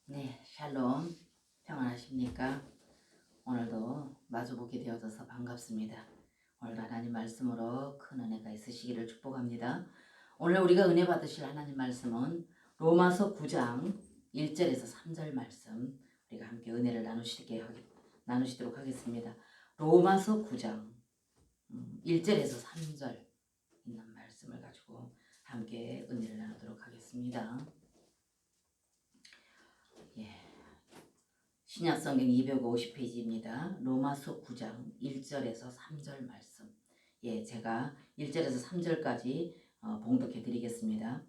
네, 샬롬. 평안하십니까? 오늘도 마주보게 되어져서 반갑습니다. 오늘도 하나님 말씀으로 큰 은혜가 있으시기를 축복합니다. 오늘 우리가 은혜 받으실 하나님 말씀은 로마서 9장 1절에서 3절 말씀, 우리가 함께 은혜를 나누시도록 하겠습니다. 로마서 9장 1절에서 3절 있는 말씀을 가지고 함께 은혜를 나누도록 하겠습니다. 예. 신약성경 250페이지입니다. 로마서 9장 1절에서 3절 말씀. 제가 1절에서 3절까지 봉독해 드리겠습니다.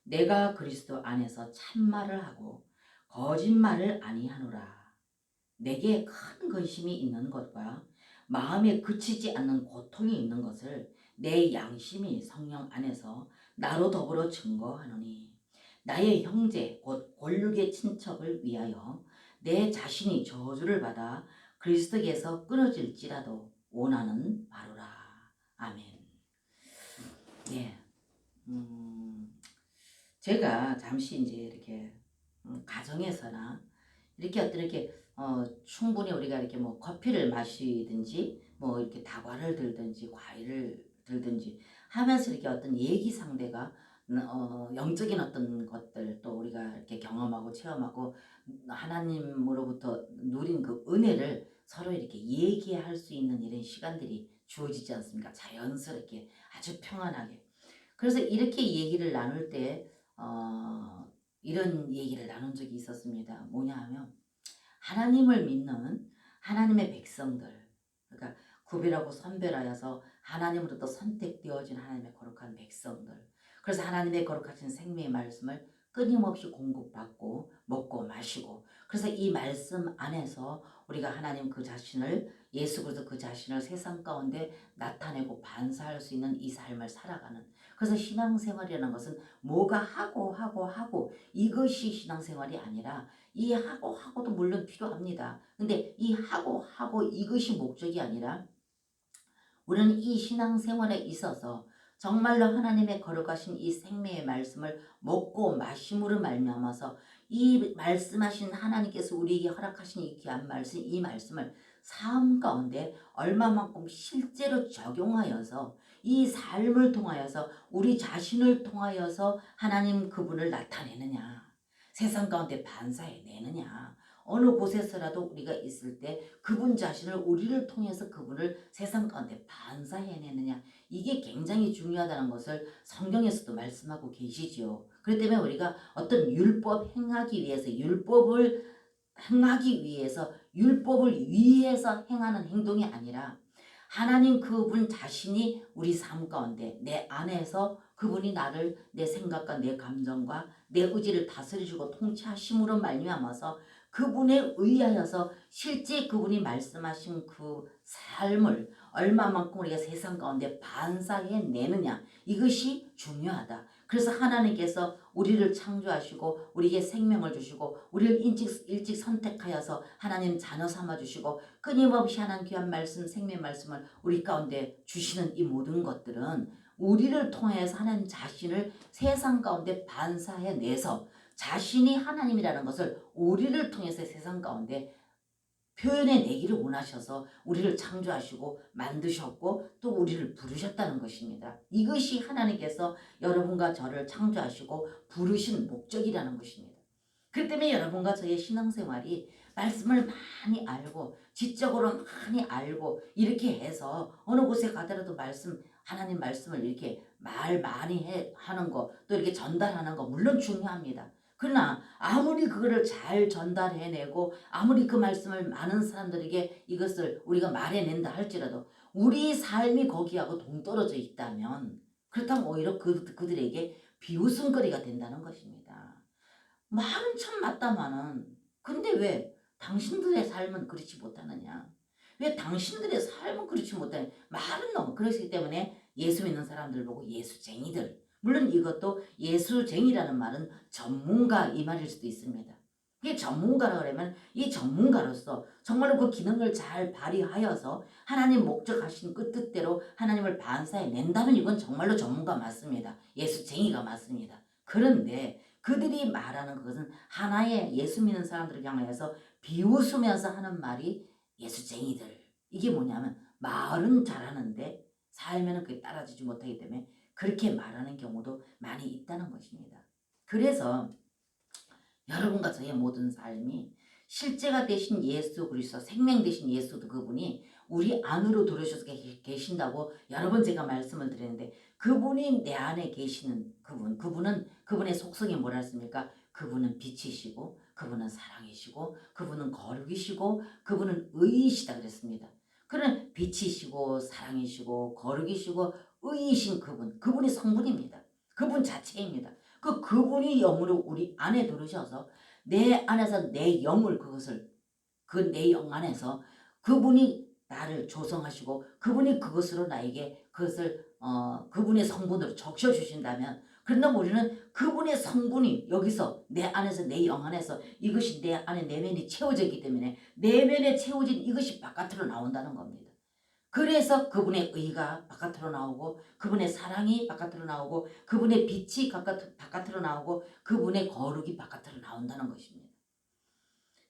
내가 그리스도 안에서 참말을 하고 거짓말을 아니하노라. 내게 큰 근심이 있는 것과 마음에 그치지 않는 고통이 있는 것을 내 양심이 성령 안에서 나로 더불어 증거하노니, 나의 형제 곧 골육의 친척을 위하여 내 자신이 저주를 받아 그리스도께서 끊어질지라도 원하는 바로라. 아멘. 네, 제가 잠시 이제 이렇게 가정에서나 이렇게 충분히 우리가 이렇게 뭐 커피를 마시든지 뭐 이렇게 다과를 들든지 과일을 들든지 하면서 이렇게 어떤 얘기 상대가 영적인 어떤 것들, 또 우리가 이렇게 경험하고 체험하고 하나님으로부터 누린 그 은혜를 서로 이렇게 얘기할 수 있는 이런 시간들이 주어지지 않습니까? 자연스럽게 아주 평안하게. 그래서 이렇게 얘기를 나눌 때 이런 얘기를 나눈 적이 있었습니다. 뭐냐 하면, 하나님을 믿는 하나님의 백성들, 그러니까 구별하고 선별하여서 하나님으로부터 선택되어진 하나님의 거룩한 백성들, 그래서 하나님의 거룩하신 생명의 말씀을 끊임없이 공급받고 먹고 마시고, 그래서 이 말씀 안에서 우리가 하나님 그 자신을, 예수 그리스도 그 자신을 세상 가운데 나타내고 반사할 수 있는 이 삶을 살아가는, 그래서 신앙생활이라는 것은 뭐가 하고 이것이 신앙생활이 아니라, 이 하고도 물론 필요합니다. 근데 이 하고 이것이 목적이 아니라, 우리는 이 신앙생활에 있어서 정말로 하나님의 거룩하신 이 생명의 말씀을 먹고 마심으로 말미암아서 이 말씀하신 하나님께서 우리에게 허락하신 이 귀한 말씀, 이 말씀을 삶 가운데 얼마만큼 실제로 적용하여서 이 삶을 통하여서 우리 자신을 통하여서 하나님 그분을 나타내느냐, 세상 가운데 반사해내느냐, 어느 곳에서라도 우리가 있을 때 그분 자신을, 우리를 통해서 그분을 세상 가운데 반사해내느냐, 이게 굉장히 중요하다는 것을 성경에서도 말씀하고 계시지요. 그렇기 때문에 우리가 어떤 율법 행하기 위해서, 율법을 위해서 행하는 행동이 아니라, 하나님 그분 자신이 우리 삶 가운데 내 안에서 그분이 나를, 내 생각과 내 감정과 내 의지를 다스리시고 통치하심으로 말미암아서 그분에 의하여서 실제 그분이 말씀하신 그 삶을 얼마만큼 우리가 세상 가운데 반사해내느냐, 이것이 중요하다. 그래서 하나님께서 우리를 창조하시고 우리에게 생명을 주시고 우리를 일찍 선택하여서 하나님 자녀 삼아주시고 끊임없이 하나님 귀한 말씀, 생명 말씀을 우리 가운데 주시는 이 모든 것들은 우리를 통해서 하나님 자신을 세상 가운데 반사해내서 자신이 하나님이라는 것을 우리를 통해서 세상 가운데 표현해내기를 원하셔서 우리를 창조하시고 만드셨고 또 우리를 부르셨다는 것입니다. 이것이 하나님께서 여러분과 저를 창조하시고 부르신 목적이라는 것입니다. 그렇기 때문에 여러분과 저의 신앙생활이 말씀을 많이 알고 지적으로 많이 알고 이렇게 해서 어느 곳에 가더라도 하나님 말씀을 이렇게 말 많이 하는 거, 또 이렇게 전달하는 거 물론 중요합니다. 그러나 아무리 그거를 잘 전달해내고 아무리 그 말씀을 많은 사람들에게 이것을 우리가 말해낸다 할지라도 우리 삶이 거기하고 동떨어져 있다면, 그렇다면 오히려 그들에게 비웃음거리가 된다는 것입니다. 말은 참 맞다마는, 근데 왜 당신들의 삶은 그렇지 못하느냐, 왜 당신들의 삶은 그렇지 못하느냐, 말은 너무 그렇기 때문에 예수 믿는 사람들 보고 예수쟁이들, 물론 이것도 예수쟁이라는 말은 전문가 이 말일 수도 있습니다. 이게 전문가라 그러면 이 전문가로서 정말로 그 기능을 잘 발휘하여서 하나님 목적하신 그 뜻대로 하나님을 반사해 낸다면 이건 정말로 전문가 맞습니다. 예수쟁이가 맞습니다. 그런데 그들이 말하는 그것은 하나의 예수 믿는 사람들을 향해서 비웃으면서 하는 말이 예수쟁이들. 이게 뭐냐면 말은 잘하는데 살면은 그게 따라주지 못하기 때문에 그렇게 말하는 경우도 많이 있다는 것입니다. 그래서 여러분과 저의 모든 삶이 실제가 되신 예수 그리스도, 생명 되신 예수도 그분이 우리 안으로 들어오셔서 계신다고 여러 번 제가 말씀을 드렸는데, 그분이 내 안에 계시는 그분은 그분의 속성이 뭐라 했습니까? 그분은 빛이시고 그분은 사랑이시고 그분은 거룩이시고 그분은 의이시다 그랬습니다. 그런 빛이시고 사랑이시고 거룩이시고 의이신 그분이 성분입니다. 그분 자체입니다. 그분이 영으로 우리 안에 들으셔서 내 안에서 내 영을 그 내 영 안에서 그분이 나를 조성하시고 그분이 그것으로 나에게 그분의 성분으로 적셔주신다면, 그런다면 우리는 그분의 성분이 여기서 내 안에서 내 영 안에서 이것이 내 안에 내면이 채워졌기 때문에 내면에 채워진 이것이 바깥으로 나온다는 겁니다. 그래서 그분의 의가 바깥으로 나오고 그분의 사랑이 바깥으로 나오고 그분의 빛이 바깥으로 나오고 그분의 거룩이 바깥으로 나온다는 것입니다.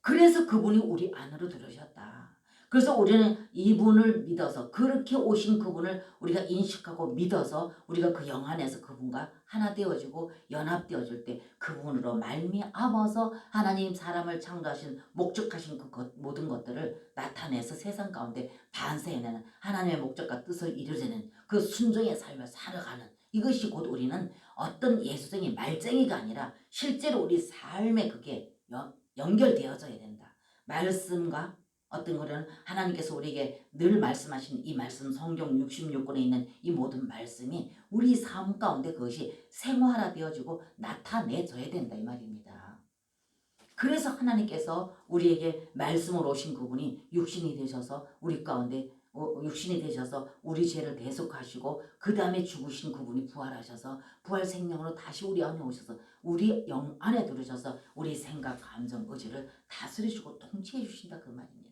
그래서 그분이 우리 안으로 들어오셨다. 그래서 우리는 이분을 믿어서, 그렇게 오신 그분을 우리가 인식하고 믿어서 우리가 그 영 안에서 그분과 하나 되어지고 연합되어질 때 그분으로 말미암아서 하나님 사람을 창조하신 목적하신 모든 것들을 나타내서 세상 가운데 반사해내는 하나님의 목적과 뜻을 이루어내는 그 순종의 삶을 살아가는, 이것이 곧 우리는 어떤 예수쟁이 말쟁이가 아니라 실제로 우리 삶에 그게 연결되어져야 된다. 말씀과 어떤 거는 하나님께서 우리에게 늘 말씀하신 이 말씀, 성경 66권에 있는 이 모든 말씀이 우리 삶 가운데 그것이 생활화되어지고 나타내져야 된다 이 말입니다. 그래서 하나님께서 우리에게 말씀으로 오신 그분이 육신이 되셔서 우리 가운데 육신이 되셔서 우리 죄를 대속하시고 그 다음에 죽으신 그분이 부활하셔서 부활 생명으로 다시 우리 안에 오셔서 우리 영 안에 들으셔서 우리 생각, 감정, 의지를 다스리시고 통치해 주신다 그 말입니다.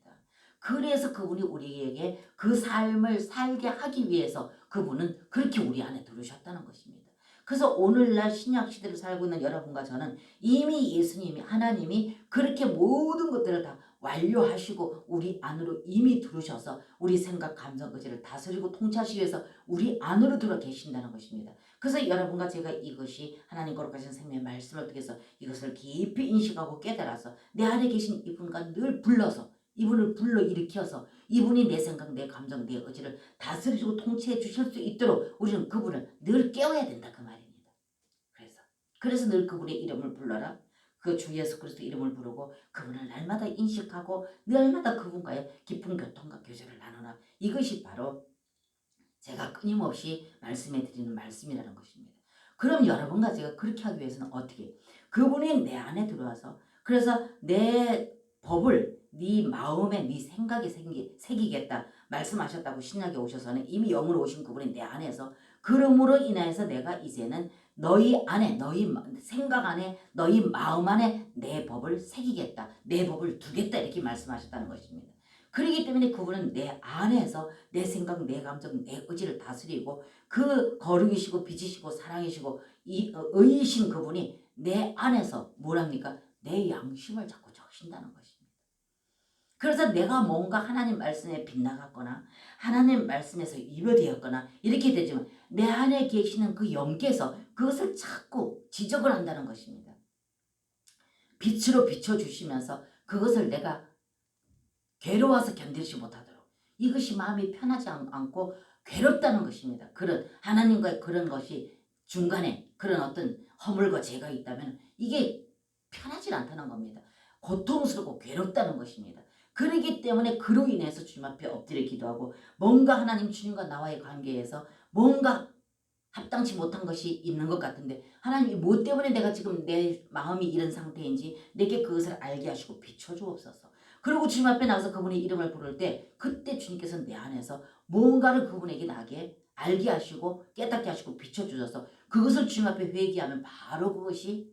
그래서 그분이 우리에게 그 삶을 살게 하기 위해서 그분은 그렇게 우리 안에 들으셨다는 것입니다. 그래서 오늘날 신약 시대를 살고 있는 여러분과 저는 이미 예수님이, 하나님이 그렇게 모든 것들을 다 완료하시고 우리 안으로 이미 들으셔서 우리 생각, 감정, 의지를 다스리고 통치하시기 위해서 우리 안으로 들어 계신다는 것입니다. 그래서 여러분과 제가 이것이 하나님 거룩하신 생명의 말씀을 통해서 이것을 깊이 인식하고 깨달아서 내 안에 계신 이분과 늘 불러서 이분을 불러일으켜서 이분이 내 생각, 내 감정, 내 의지를 다스리고 통치해 주실 수 있도록 우리는 그분을 늘 깨워야 된다 그 말입니다. 그래서 늘 그분의 이름을 불러라. 그 주 예수 그리스도 이름을 부르고 그분을 날마다 인식하고 날마다 그분과의 깊은 교통과 교제를 나누라. 이것이 바로 제가 끊임없이 말씀해 드리는 말씀이라는 것입니다. 그럼 여러분과 제가 그렇게 하기 위해서는 어떻게? 그분이 내 안에 들어와서, 그래서 내 법을 네 마음에 네 생각에 새기겠다 말씀하셨다고 신약에 오셔서는 이미 영으로 오신 그분이 내 안에서, 그러므로 인하여서 내가 이제는 너희 안에, 너희 생각 안에, 너희 마음 안에 내 법을 새기겠다, 내 법을 두겠다 이렇게 말씀하셨다는 것입니다. 그렇기 때문에 그분은 내 안에서 내 생각, 내 감정, 내 의지를 다스리고 그 거룩이시고 빛이시고 사랑이시고 의이신 그분이 내 안에서 뭐랍니까? 내 양심을 자꾸 적신다는 것입니다. 그래서 내가 뭔가 하나님 말씀에 빗나갔거나 하나님 말씀에서 위배되었거나 이렇게 되지만 내 안에 계시는 그 영께서 그것을 자꾸 지적을 한다는 것입니다. 빛으로 비춰주시면서 그것을 내가 괴로워서 견디지 못하도록, 이것이 마음이 편하지 않고 괴롭다는 것입니다. 그런 하나님과의 그런 것이 중간에 그런 어떤 허물과 죄가 있다면 이게 편하지 않다는 겁니다. 고통스럽고 괴롭다는 것입니다. 그러기 때문에 그로 인해서 주님 앞에 엎드려 기도하고 뭔가 하나님 주님과 나와의 관계에서 뭔가 합당치 못한 것이 있는 것 같은데 하나님이 뭐 때문에 내가 지금 내 마음이 이런 상태인지 내게 그것을 알게 하시고 비춰주옵소서. 그리고 주님 앞에 나가서 그분의 이름을 부를 때 그때 주님께서 내 안에서 뭔가를 그분에게 나게 알게 하시고 깨닫게 하시고 비춰주셔서 그것을 주님 앞에 회개하면 바로 그것이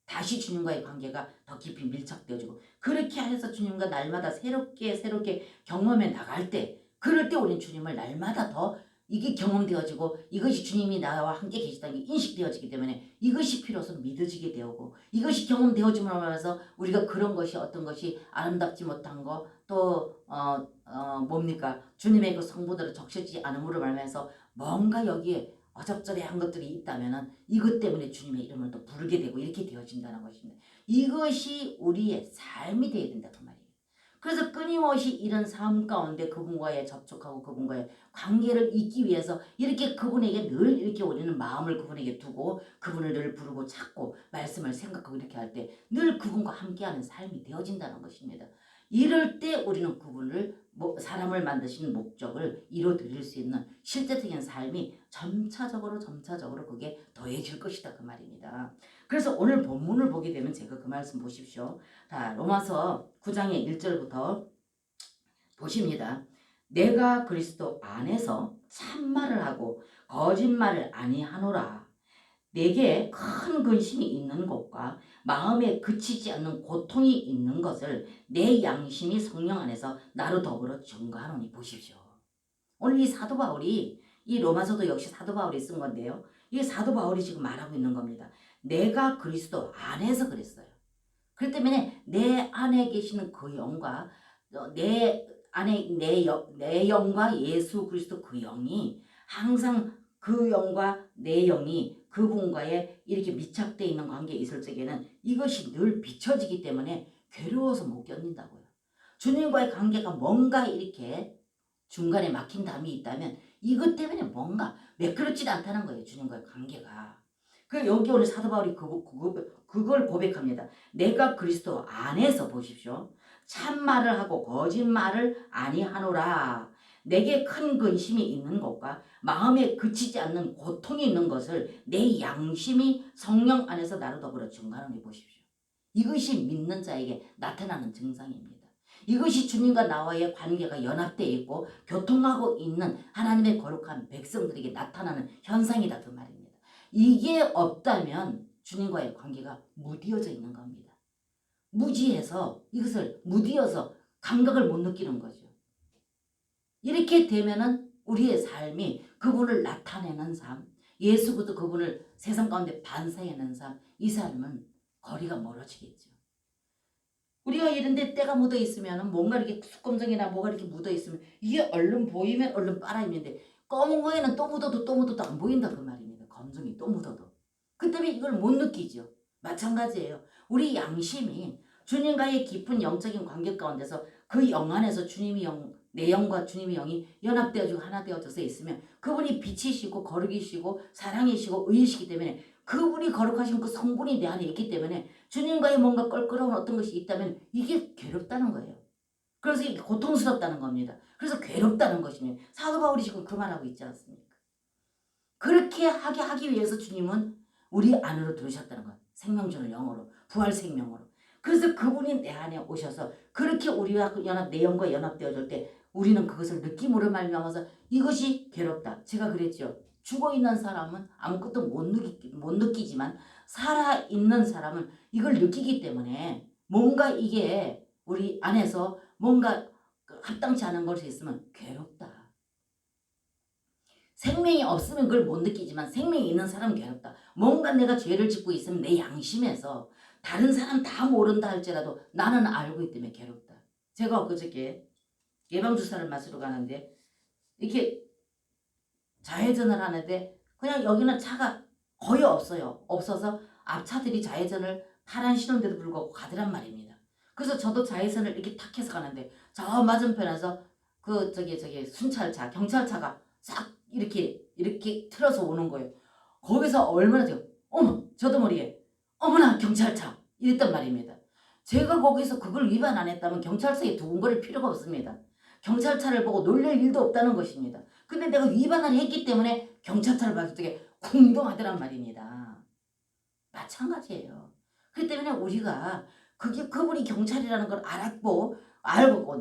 다시 주님과의 관계가 더 깊이 밀착되어지고, 그렇게 해서 주님과 날마다 새롭게 경험해 나갈 때, 그럴 때 우리는 주님을 날마다 더 이게 경험되어지고 이것이 주님이 나와 함께 계시다는 게 인식되어지기 때문에 이것이 필요해서 믿어지게 되고 이것이 경험되어짐으로 말해서 우리가 그런 것이 어떤 것이 아름답지 못한 거 또 뭡니까 주님의 그 성부들을 적셔지지 않음으로 말하면서 뭔가 여기에 어접저래한 것들이 있다면은 이것 때문에 주님의 이름을 또 부르게 되고 이렇게 되어진다는 것입니다. 이것이 우리의 삶이 되어야 된다 그 말이에요. 그래서 끊임없이 이런 삶 가운데 그분과의 접촉하고 그분과의 관계를 잇기 위해서 이렇게 그분에게 늘 이렇게 우리는 마음을 그분에게 두고 그분을 늘 부르고 찾고 말씀을 생각하고 이렇게 할 때 늘 그분과 함께하는 삶이 되어진다는 것입니다. 이럴 때 우리는 그분을 사람을 만드시는 목적을 이뤄드릴 수 있는 실제적인 삶이 점차적으로 그게 더해질 것이다 그 말입니다. 그래서 오늘 본문을 보게 되면 제가 그 말씀 보십시오. 자, 로마서 9장의 1절부터 보십니다. 내가 그리스도 안에서 참말을 하고 거짓말을 아니하노라. 내게 큰 근심이 있는 것과 마음에 그치지 않는 고통이 있는 것을 내 양심이 성령 안에서 나로 더불어 증거하노니. 보십시오. 오늘 이 사도 바울이 이 로마서도 역시 사도 바울이 쓴 건데요. 이 사도 바울이 지금 말하고 있는 겁니다. 내가 그리스도 안에서 그랬어요. 그렇기 때문에 내 안에 계시는 그 영과 내 안에 내 영과 예수 그리스도 그 영이 항상 그 영과 내 영이 그분과의 이렇게 밀착되어 있는 관계에 있을 적에는 이것이 늘 비춰지기 때문에 괴로워서 못 견딘다고요. 주님과의 관계가 뭔가 이렇게 중간에 막힌 담이 있다면 이것 때문에 뭔가 매끄럽지 않다는 거예요. 주님과의 관계가. 그 여기 오늘 사도 바울이 그걸 고백합니다. 내가 그리스도 안에서 보십시오. 참말을 하고 거짓말을 아니하노라. 내게 큰 근심이 있는 것과 마음에 그치지 않는 고통이 있는 것을 내 양심이 성령 안에서 나로 더불어 증가하는 게 보십시오. 이것이 믿는 자에게 나타나는 증상입니다. 이것이 주님과 나와의 관계가 연합되어 있고 교통하고 있는 하나님의 거룩한 백성들에게 나타나는 현상이다 그 말입니다. 이게 없다면 주님과의 관계가 무디어져 있는 겁니다. 무지해서 이것을 무디어서 감각을 못 느끼는 거죠. 이렇게 되면은 우리의 삶이 그분을 나타내는 삶, 예수 그리스도 그분을 세상 가운데 반사하는 삶, 이 삶은 거리가 멀어지겠죠. 우리가 이런데 때가 묻어 있으면 뭔가 이렇게 숯검정이나 뭐가 이렇게 묻어 있으면 이게 얼른 보이면 얼른 빨아입는데 검은 거에는 또 묻어도 안 보인다 그 말입니다. 검정이 또 묻어도. 그 때문에 이걸 못 느끼죠. 마찬가지예요. 우리 양심이 주님과의 깊은 영적인 관계 가운데서 그 영 안에서 주님이 영, 내 영과 주님의 영이 연합되어지고 하나 되어져서 있으면 그분이 빛이시고 거룩이시고 사랑이시고 의이시기 때문에 그분이 거룩하신 그 성분이 내 안에 있기 때문에 주님과의 뭔가 껄끄러운 어떤 것이 있다면 이게 괴롭다는 거예요. 그래서 이게 고통스럽다는 겁니다. 그래서 괴롭다는 것이니 사도 바울이 지금 그 말하고 있지 않습니까? 그렇게 하기 위해서 주님은 우리 안으로 들으셨다는 거예요. 생명주를 영으로, 부활 생명으로. 그래서 그분이 내 안에 오셔서 그렇게 우리와 내 영과 연합되어질 때 우리는 그것을 느낌으로 말미암아서 이것이 괴롭다. 제가 그랬죠. 죽어있는 사람은 아무것도 못 느끼지만 살아있는 사람은 이걸 느끼기 때문에 뭔가 이게 우리 안에서 뭔가 합당치 않은 것이 있으면 괴롭다. 생명이 없으면 그걸 못 느끼지만 생명이 있는 사람은 괴롭다. 뭔가 내가 죄를 짓고 있으면 내 양심에서 다른 사람 다 모른다 할지라도 나는 알고 있기 때문에 괴롭다. 제가 엊그저께 예방주사를 맞으러 가는데 이렇게 좌회전을 하는데 그냥 여기는 차가 거의 없어요. 없어서 앞차들이 좌회전을 파란 신호인데도 불구하고 가더란 말입니다. 그래서 저도 좌회전을 이렇게 탁 해서 가는데 저 맞은편에서 그 순찰차 경찰차가 싹 이렇게 틀어서 오는 거예요. 거기서 얼마나 어머 저도 모르게 어머나 경찰차 이랬단 말입니다. 제가 거기서 그걸 위반 안 했다면 경찰서에 두근거릴 필요가 없습니다. 경찰차를 보고 놀랄 일도 없다는 것입니다. 근데 내가 위반을 했기 때문에 경찰차를 봤을 때 궁동하더란 말입니다. 마찬가지예요. 그렇기 때문에 우리가 그분이 경찰이라는 걸 알고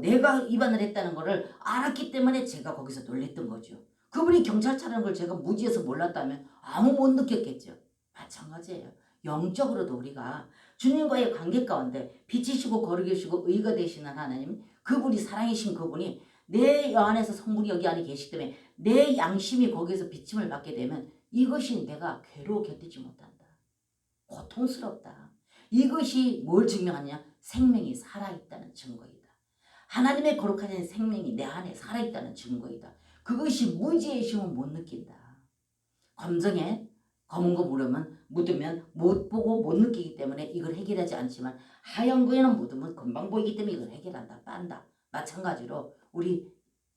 내가 위반을 했다는 것을 알았기 때문에 제가 거기서 놀랬던 거죠. 그분이 경찰차라는 걸 제가 무지해서 몰랐다면 아무 못 느꼈겠죠. 마찬가지예요. 영적으로도 우리가 주님과의 관계 가운데 빛이시고 거룩이시고 의가 되시는 하나님, 그분이 사랑이신 그분이 내 안에서 성분이 여기 안에 계시기 때문에 내 양심이 거기에서 비침을 받게 되면 이것이 내가 괴로워 견디지 못한다. 고통스럽다. 이것이 뭘 증명하냐? 생명이 살아있다는 증거이다. 하나님의 거룩하신 생명이 내 안에 살아있다는 증거이다. 그것이 무지의 힘은 못 느낀다. 검정에 검은 거 묻으면 못 보고 못 느끼기 때문에 이걸 해결하지 않지만 하얀 거에는 묻으면 금방 보이기 때문에 이걸 해결한다. 빤다. 마찬가지로 우리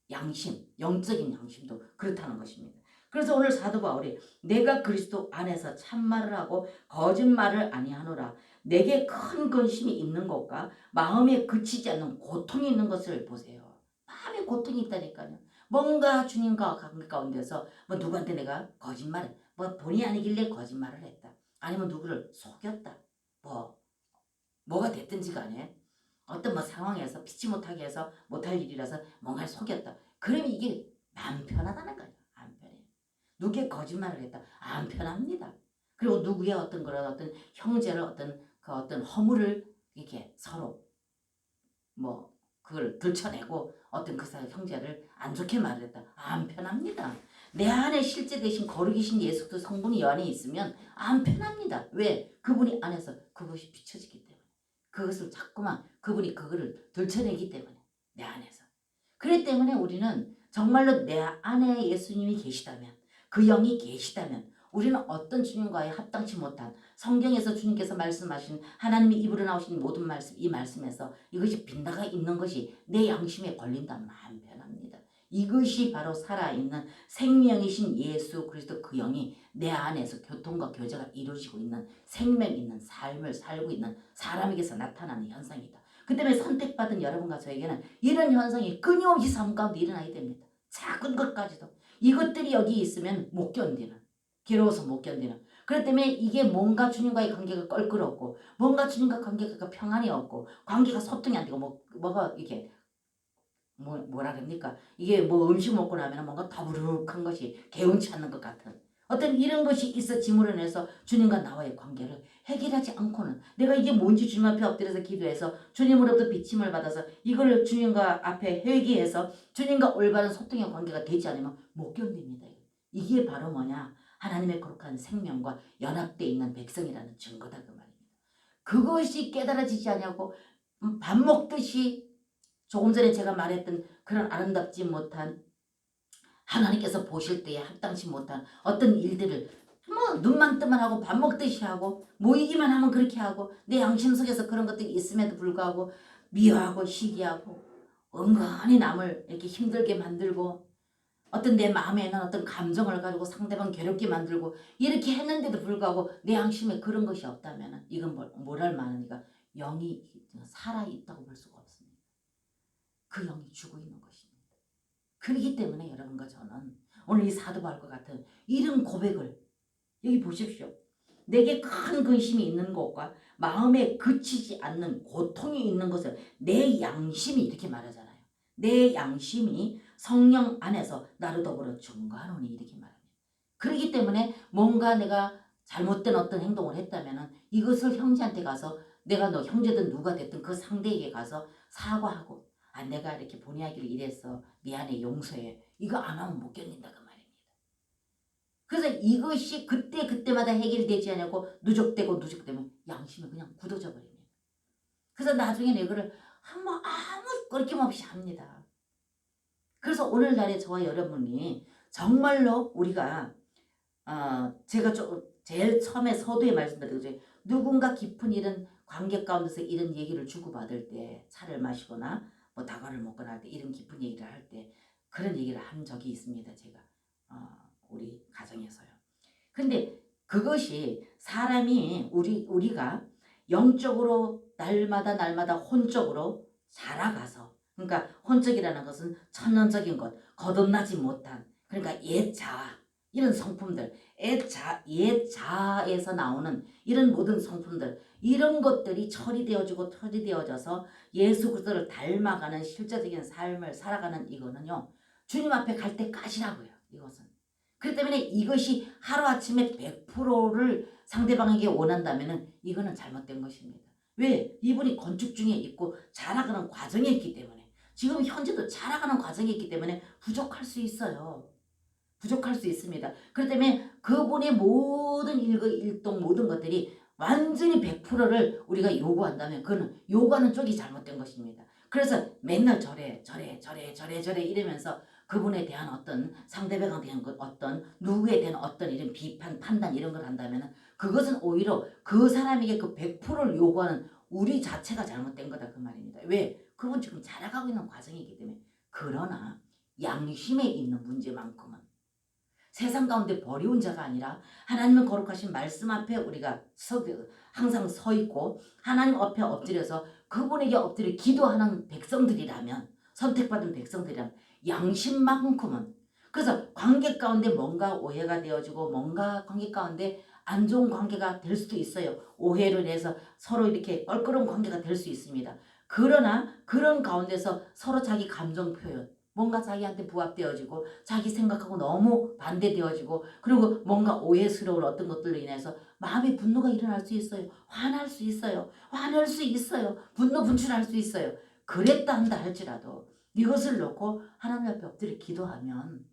양심, 영적인 양심도 그렇다는 것입니다. 그래서 오늘 사도 바울이 내가 그리스도 안에서 참말을 하고 거짓말을 아니하노라. 내게 큰 근심이 있는 것과 마음에 그치지 않는 고통이 있는 것을 보세요. 마음에 고통이 있다니까요. 뭔가 주님과 관계 가운데서 뭐 누구한테 내가 거짓말을 뭐 본의 아니길래 거짓말을 했다. 아니면 누구를 속였다. 뭐가 됐든지 간에 어떤 뭐 상황에서 피치 못하게 해서 못할 일이라서 뭔가를 속였다. 그러면 이게 안 편하다는 거예요. 안 편해요. 누구의 거짓말을 했다. 안 편합니다. 그리고 누구의 어떤 그런 어떤 형제를 어떤 허물을 이렇게 서로 뭐 그걸 들춰내고 어떤 그 사람 형제를 안 좋게 말했다. 안 편합니다. 내 안에 실제 대신 거룩이신 예수 그 성분이 여 안에 있으면 안 편합니다. 왜? 그분이 안에서 그것이 비춰지기 때문에. 그것을 자꾸만 그분이 그거를 들춰내기 때문에 내 안에서. 그렇기 때문에 우리는 정말로 내 안에 예수님이 계시다면 그 영이 계시다면 우리는 어떤 주님과의 합당치 못한 성경에서 주님께서 말씀하신 하나님이 입으로 나오신 모든 말씀 이 말씀에서 이것이 빗나가 있는 것이 내 양심에 걸린다면 안 편합니다. 이것이 바로 살아있는 생명이신 예수 그리스도 그 영이 내 안에서 교통과 교제가 이루어지고 있는 생명 있는 삶을 살고 있는 사람에게서 나타나는 현상이다. 그 때문에 선택받은 여러분과 저에게는 이런 현상이 끊임없이 삶 가운데 일어나게 됩니다. 작은 것까지도. 이것들이 여기 있으면 못 견디는. 괴로워서 못 견디는. 그렇기 때문에 이게 뭔가 주님과의 관계가 껄끄럽고 뭔가 주님과 관계가 평안이 없고 관계가 소통이 안 되고 뭐가 이렇게 뭐라 그럽니까? 이게 뭐 음식 먹고 나면 뭔가 더부룩한 것이 개운치 않는 것 같은 어떤 이런 것이 있어짐으로 인해서 주님과 나와의 관계를 해결하지 않고는 내가 이게 뭔지 주님 앞에 엎드려서 기도해서 주님으로부터 비침을 받아서 이걸 주님과 앞에 회개해서 주님과 올바른 소통의 관계가 되지 않으면 못 견딥니다. 이게 바로 뭐냐? 하나님의 거룩한 생명과 연합되어 있는 백성이라는 증거다 그 말입니다. 그것이 깨달아지지 않냐고 밥 먹듯이 조금 전에 제가 말했던 그런 아름답지 못한 하나님께서 보실 때에 합당치 못한 어떤 일들을 뭐 눈만 뜨면 하고 밥 먹듯이 하고 모이기만 하면 그렇게 하고 내 양심 속에서 그런 것들이 있음에도 불구하고 미워하고 시기하고 은근히 남을 이렇게 힘들게 만들고 어떤 내 마음에 있는 어떤 감정을 가지고 상대방 괴롭게 만들고 이렇게 했는데도 불구하고 내 양심에 그런 것이 없다면 이건 뭐랄 만하니까 영이 살아있다고 볼 수가 없습니다. 그 영이 죽어 있는 것입니다. 그렇기 때문에 여러분과 저는 오늘 이 사도 바울과 같은 이런 고백을 여기 보십시오. 내게 큰 근심이 있는 것과 마음에 그치지 않는 고통이 있는 것을 내 양심이 이렇게 말하잖아요. 내 양심이 성령 안에서 나를 더불어 증거하노니 이렇게 말합니다. 그렇기 때문에 뭔가 내가 잘못된 어떤 행동을 했다면 이것을 형제한테 가서 내가 너 형제든 누가 됐든 그 상대에게 가서 사과하고 내가 이렇게 본의 아니게 이랬어 미안해 용서해 이거 안 하면 못 견딘다 그 말입니다. 그래서 이것이 그때마다 해결되지 않고 누적되면 양심이 그냥 굳어져 버립니다. 그래서 나중에는 이거를 아무 거리낌 없이 합니다. 그래서 오늘날에 저와 여러분이 정말로 우리가 제가 제일 처음에 서두에 말씀드렸죠. 누군가 깊은 이런 관계 가운데서 이런 얘기를 주고받을 때 차를 마시거나 뭐 다과를 먹거나 할 때 이런 깊은 얘기를 할 때 그런 얘기를 한 적이 있습니다. 제가 우리 가정에서요. 근데 그것이 사람이 우리가 영적으로 날마다 혼적으로 자라가서 그러니까 혼적이라는 것은 천연적인 것, 거듭나지 못한 그러니까 옛 자아 이런 성품들, 옛 자아에서 나오는 이런 모든 성품들 이런 것들이 처리되어져서 예수 그리스도를 닮아가는 실제적인 삶을 살아가는 이거는요. 주님 앞에 갈 때까지라고요. 이것은. 그렇기 때문에 이것이 하루아침에 100%를 상대방에게 원한다면 이거는 잘못된 것입니다. 왜? 이분이 건축 중에 있고 자라가는 과정에 있기 때문에 지금 현재도 자라가는 과정이 있기 때문에 부족할 수 있어요. 부족할 수 있습니다. 그렇기 때문에 그분의 모든 일거일동 모든 것들이 완전히 100%를 우리가 요구한다면 그거는 요구하는 쪽이 잘못된 것입니다. 그래서 맨날 저래 이러면서 그분에 대한 어떤 상대방에 대한 어떤 누구에 대한 어떤 이런 비판 판단 이런 걸 한다면 그것은 오히려 그 사람에게 그 100%를 요구하는 우리 자체가 잘못된 거다 그 말입니다. 왜? 그분 지금 자라가고 있는 과정이기 때문에. 그러나 양심에 있는 문제만큼은 세상 가운데 버려온 자가 아니라 하나님의 거룩하신 말씀 앞에 우리가 항상 서 있고 하나님 앞에 엎드려서 그분에게 엎드려 기도하는 백성들이라면, 선택받은 백성들이라면 양심만큼은, 그래서 관계 가운데 뭔가 오해가 되어지고 뭔가 관계 가운데 안 좋은 관계가 될 수도 있어요. 오해로 인해서 서로 이렇게 껄끄러운 관계가 될 수 있습니다. 그러나 그런 가운데서 서로 자기 감정 표현, 뭔가 자기한테 부합되어지고 자기 생각하고 너무 반대되어지고 그리고 뭔가 오해스러운 어떤 것들로 인해서 마음의 분노가 일어날 수 있어요. 화날 수 있어요. 화낼 수 있어요. 분노 분출할 수 있어요. 그랬다 한다 할지라도 이것을 놓고 하나님 앞에 엎드려 기도하면,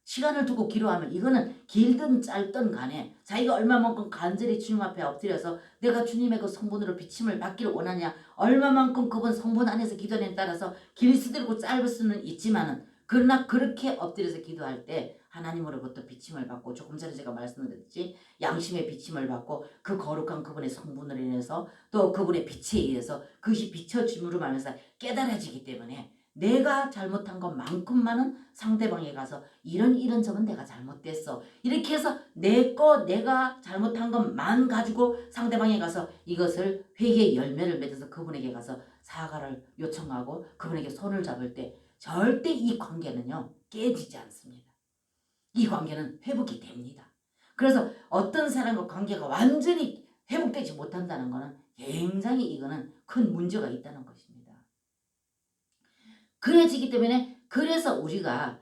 시간을 두고 기도하면, 이거는 길든 짧든 간에 자기가 얼마만큼 간절히 주님 앞에 엎드려서 내가 주님의 그 성분으로 비침을 받기를 원하냐, 얼마만큼 그분 성분 안에서 기도에 따라서 길수들고 짧을 수는 있지만은, 그러나 그렇게 엎드려서 기도할 때 하나님으로부터 비침을 받고, 조금 전에 제가 말씀드렸지 양심의 비침을 받고 그 거룩한 그분의 성분으로 인해서 또 그분의 빛에 의해서 그것이 비춰줌으로 말면서 깨달아지기 때문에 내가 잘못한 것만큼만은 상대방에 가서 이런 점은 내가 잘못됐어, 이렇게 해서 내가 잘못한 것만 가지고 상대방에 가서 이것을 회개의 열매를 맺어서 그분에게 가서 사과를 요청하고 그분에게 손을 잡을 때 절대 이 관계는요 깨지지 않습니다. 이 관계는 회복이 됩니다. 그래서 어떤 사람과 관계가 완전히 회복되지 못한다는 것은 굉장히 이거는 큰 문제가 있다는 것입니다. 그래지기 때문에, 그래서 우리가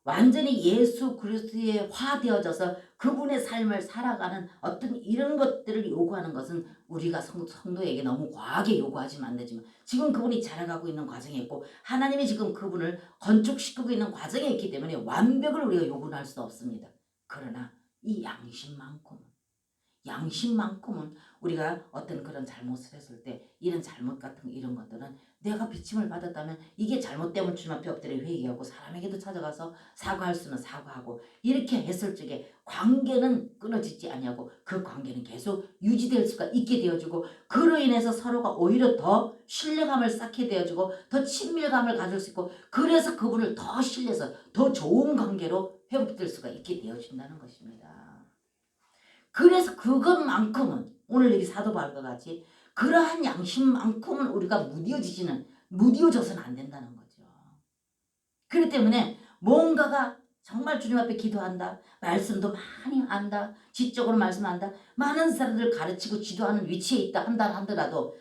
완전히 예수 그리스도에 화되어져서 그분의 삶을 살아가는 어떤 이런 것들을 요구하는 것은 우리가 성도에게 너무 과하게 요구하지는 안 되지만, 지금 그분이 자라가고 있는 과정에 있고 하나님이 지금 그분을 건축시키고 있는 과정에 있기 때문에 완벽을 우리가 요구는 할 수 없습니다. 그러나 이 양심만큼은 우리가 어떤 그런 잘못을 했을 때, 이런 잘못 같은 이런 것들은 내가 비침을 받았다면 이게 잘못되면 주님 앞에 엎드려 회개하고 사람에게도 찾아가서 사과할 수는 사과하고, 이렇게 했을 적에 관계는 끊어지지 아니하고 그 관계는 계속 유지될 수가 있게 되어지고, 그로 인해서 서로가 오히려 더 신뢰감을 쌓게 되어지고 더 친밀감을 가질 수 있고, 그래서 그분을 더 신뢰해서 더 좋은 관계로 회복될 수가 있게 되어진다는 것입니다. 그래서 그것만큼은 오늘 여기 사도 바울과 같이 그러한 양심만큼은 우리가 무디어져서는 안 된다는 거죠. 그렇기 때문에 뭔가가 정말 주님 앞에 기도한다, 말씀도 많이 안다, 지적으로 말씀한다, 많은 사람들을 가르치고 지도하는 위치에 있다 한다 하더라도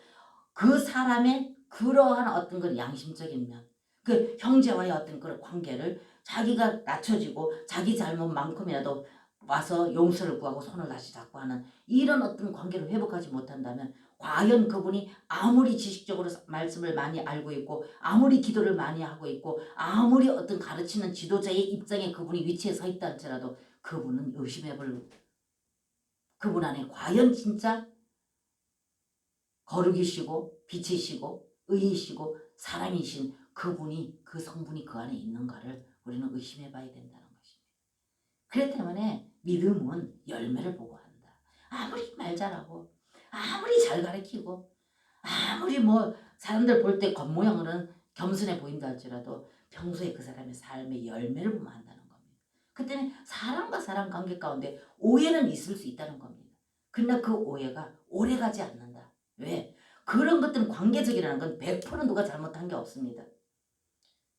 그 사람의 그러한 어떤 그 양심적인 면, 그 형제와의 어떤 그런 관계를 자기가 낮춰지고 자기 잘못만큼이라도 와서 용서를 구하고 손을 다시 잡고 하는 이런 어떤 관계를 회복하지 못한다면, 과연 그분이 아무리 지식적으로 말씀을 많이 알고 있고 아무리 기도를 많이 하고 있고 아무리 어떤 가르치는 지도자의 입장에 그분이 위치에 서 있다 할지라도 그분은 의심해볼, 그분 안에 과연 진짜 거룩이시고 빛이시고 의이시고 사랑이신 그분이, 그 성분이 그 안에 있는가를 우리는 의심해 봐야 된다는 것입니다. 그렇기 때문에 믿음은 열매를 보고 한다. 아무리 말 잘하고 아무리 잘 가르치고 아무리 뭐 사람들 볼 때 겉모양으로는 겸손해 보인다 할지라도 평소에 그 사람의 삶의 열매를 보면 한다는 겁니다. 그때는 사람과 사람 관계 가운데 오해는 있을 수 있다는 겁니다. 그러나 그 오해가 오래가지 않는다. 왜? 그런 것들은 관계적이라는 건 100% 누가 잘못한 게 없습니다.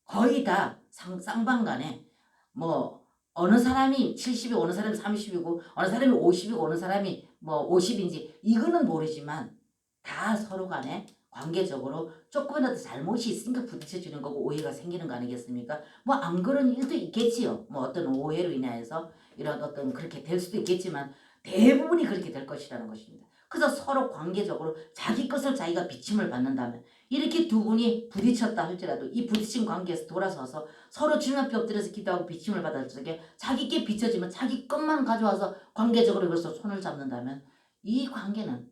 거의 다 쌍방간에 뭐 어느 사람이 70이고 어느 사람이 30이고 어느 사람이 50이고 어느 사람이 뭐 50인지 이거는 모르지만 다 서로 간에 관계적으로 조금이라도 잘못이 있으니까 부딪혀지는 거고 오해가 생기는 거 아니겠습니까? 뭐 안 그런 일도 있겠지요. 뭐 어떤 오해로 인해서 이런 어떤 그렇게 될 수도 있겠지만 대부분이 그렇게 될 것이라는 것입니다. 그래서 서로 관계적으로 자기 것을 자기가 비침을 받는다면 이렇게 두 분이 부딪혔다 할지라도 이 부딪힌 관계에서 돌아서서 서로 주님 앞에 엎드려서 기도하고 비침을 받을 적에 자기께 비춰지면 자기 것만 가져와서 관계적으로 그래서 손을 잡는다면 이 관계는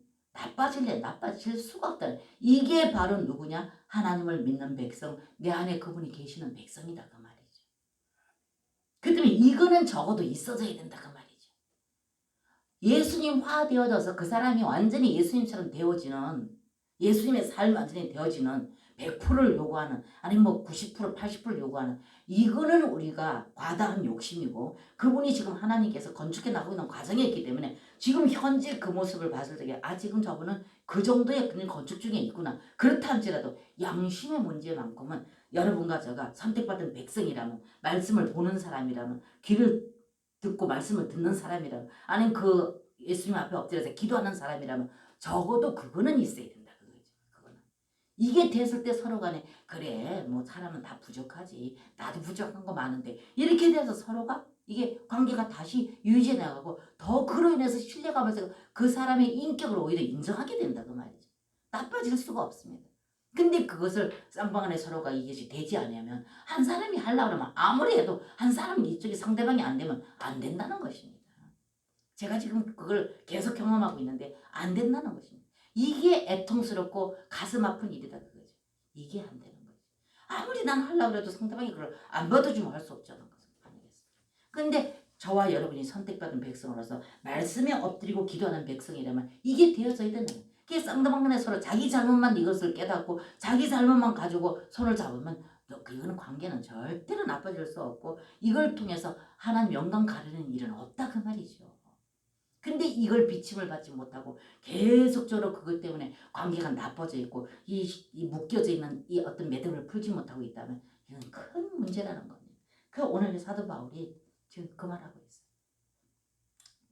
나빠질 수가 없다. 이게 바로 누구냐? 하나님을 믿는 백성, 내 안에 그분이 계시는 백성이다 그 말이죠. 그 때문에 이거는 적어도 있어져야 된다 그 말이죠. 예수님화 되어져서 그 사람이 완전히 예수님처럼 되어지는, 예수님의 삶이 완전히 되어지는 100%를 요구하는, 아니면 뭐 90%, 80%를 요구하는, 이거는 우리가 과다한 욕심이고 그분이 지금 하나님께서 건축해 나가고 있는 과정에 있기 때문에 지금 현재 그 모습을 봤을 때 지금 저분은 그 정도의 그런 건축 중에 있구나. 그렇다 할지라도 양심의 문제만큼은 여러분과 제가 선택받은 백성이라면, 말씀을 보는 사람이라면, 귀를 듣고 말씀을 듣는 사람이라면, 아니면 그 예수님 앞에 엎드려서 기도하는 사람이라면 적어도 그거는 있어야 된다 그거지. 그거는 이게 됐을 때 서로 간에 그래 뭐 사람은 다 부족하지, 나도 부족한 거 많은데, 이렇게 돼서 서로가 이게 관계가 다시 유지해 나가고 더 그로 인해서 신뢰감을 세고 그 사람의 인격을 오히려 인정하게 된다 그 말이죠. 나빠질 수가 없습니다. 근데 그것을 쌍방 안에 서로가 이것이 되지 않으면, 한 사람이 하려고 하면 아무리 해도 한 사람 이쪽이 상대방이 안 되면 안 된다는 것입니다. 제가 지금 그걸 계속 경험하고 있는데 안 된다는 것입니다. 이게 애통스럽고 가슴 아픈 일이다 그거죠. 이게 안 되는 거죠. 아무리 난 하려고 해도 상대방이 그걸 안 받아주면 할 수 없잖아요. 아니겠습니까? 근데 저와 여러분이 선택받은 백성으로서 말씀에 엎드리고 기도하는 백성이라면 이게 되어져야 되는 거예요. 그게 쌍방간에 서로 자기 잘못만 이것을 깨닫고 자기 잘못만 가지고 손을 잡으면 이거는 관계는 절대로 나빠질 수 없고 이걸 통해서 하나님 영광 가르는 일은 없다 그 말이죠. 근데 이걸 비침을 받지 못하고 계속적으로 그것 때문에 관계가 나빠져 있고 이 묶여져 있는 이 어떤 매듭을 풀지 못하고 있다면 이건 큰 문제라는 겁니다. 그 오늘 사도 바울이 지금 그 말하고 있어요.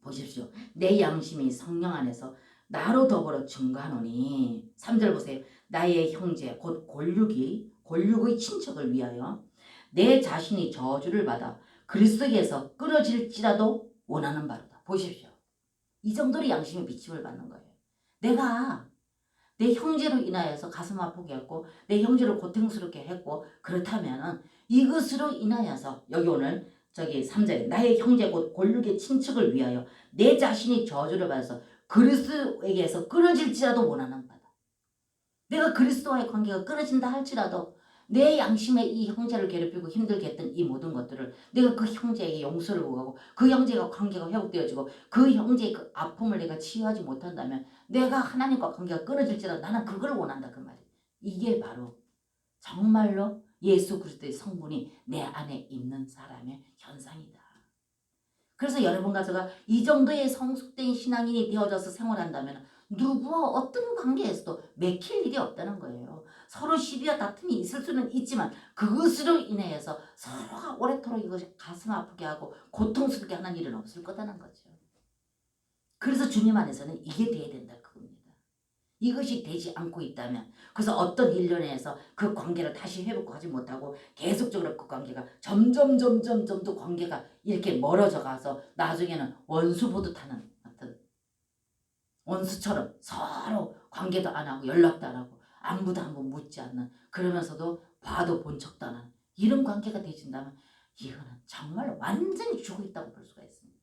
보십시오. 내 양심이 성령 안에서 나로 더불어 증거하노니 3절 보세요. 나의 형제 곧 골육의 친척을 위하여 내 자신이 저주를 받아 그리스도에서 끊어질지라도 원하는 바로다. 보십시오. 이 정도로 양심의 비침을 받는 거예요. 내가 내 형제로 인하여서 가슴 아프게 했고 내 형제를 고통스럽게 했고 그렇다면 이것으로 인하여서 여기 오늘 저기 3절에 나의 형제 곧 골육의 친척을 위하여 내 자신이 저주를 받아서 그리스도에게서 끊어질지라도 원하는 바다. 내가 그리스도와의 관계가 끊어진다 할지라도 내 양심에 이 형제를 괴롭히고 힘들게 했던 이 모든 것들을 내가 그 형제에게 용서를 구하고 그 형제가 관계가 회복되어지고 그 형제의 그 아픔을 내가 치유하지 못한다면 내가 하나님과 관계가 끊어질지라도 나는 그걸 원한다 그 말이에요. 이게 바로 정말로 예수 그리스도의 성분이 내 안에 있는 사람의 현상이다. 그래서 여러분과 제가 이 정도의 성숙된 신앙인이 되어져서 생활한다면 누구와 어떤 관계에서도 맥힐 일이 없다는 거예요. 서로 시비와 다툼이 있을 수는 있지만 그것으로 인해서 서로가 오래도록 이것이 가슴 아프게 하고 고통스럽게 하는 일은 없을 거다는 거죠. 그래서 주님 안에서는 이게 돼야 된다 그겁니다. 이것이 되지 않고 있다면 그래서 어떤 일련에서 그 관계를 다시 회복하지 못하고 계속적으로 그 관계가 점점 더 관계가 이렇게 멀어져 가서 나중에는 원수 보듯하는 어떤 원수처럼 서로 관계도 안 하고 연락도 안 하고 안부도 한번 묻지 않는, 그러면서도 봐도 본 척도 안 하는 이런 관계가 되진다면 이거는 정말 완전히 죽어 있다고 볼 수가 있습니다.